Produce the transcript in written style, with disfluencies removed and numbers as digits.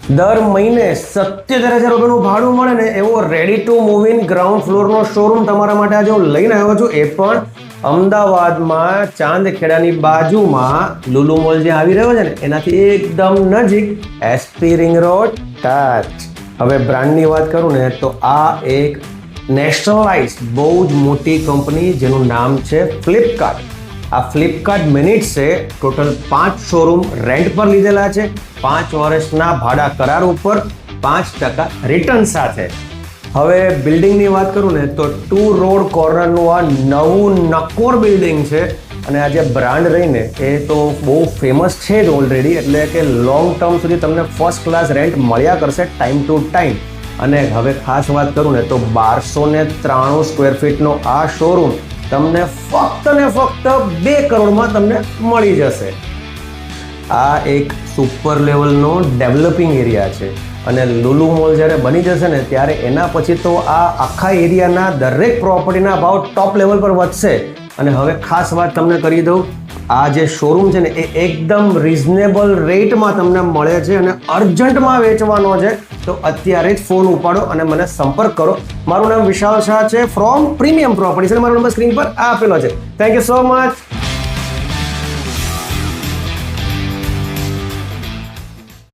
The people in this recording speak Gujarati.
દર મહિને 77,000 રૂપિયાનું ભાડું મળે ને એવો ready to move in ground ફ્લોરનો શોરૂમ તમારા માટે આજે હું લઈને આવ્યો છું. એ પણ અમદાવાદમાં ચાંદખેડાની બાજુમાં લુલુ મોલ જે આવી રહ્યો છે ને એનાથી એકદમ નજીક એસપી રિંગ રોડ ટચ. હવે બ્રાન્ડની વાત કરું ને તો આ એક નેશનલાઇઝ બહુ જ મોટી કંપની જેનું નામ છે ફ્લિપકાર્ટ. આ ફ્લિપકાર્ટ મિનિટ્સે ટોટલ 5 શોરૂમ રેન્ટ પર લીધેલા છે, 5 વર્ષના ભાડા કરાર ઉપર 5% રિટર્ન સાથે. હવે બિલ્ડિંગની વાત કરું ને તો 2 રોડ કોર્નરનું આ નવું નકોર બિલ્ડિંગ છે અને આ જે બ્રાન્ડ રહીને એ તો બહુ ફેમસ છે જ ઓલરેડી, એટલે કે લોંગ ટર્મ સુધી તમને ફર્સ્ટ ક્લાસ રેન્ટ મળ્યા કરશે ટાઈમ ટુ ટાઈમ. અને હવે ખાસ વાત કરું ને તો 1293 સ્ક્વેર ફીટનો આ શોરૂમ તમને ફક્ત ને ફક્ત 2 કરોડમાં તમને મળી જશે. આ એક સુપર લેવલનો ડેવલપિંગ એરિયા છે અને લુલુ મોલ જ્યારે બની જશે ને ત્યારે એના પછી તો આ આખા એરિયાના દરેક પ્રોપર્ટીના ભાવ ટોપ લેવલ પર વધશે. અને હવે ખાસ વાત તમને કરી દઉં, આ જે શોરૂમ છે ને એ એકદમ રિઝનેબલ રેટમાં તમને મળે છે અને અર્જન્ટમાં વેચવાનો છે તો અત્યારે જ ફોન ઉપાડો અને મને સંપર્ક કરો. મારું નામ વિશાલ શાહ છે ફ્રોમ પ્રીમિયમ પ્રોપર્ટીઝ અને મારો નંબર સ્ક્રીન પર આપેલો છે. Thank you so much.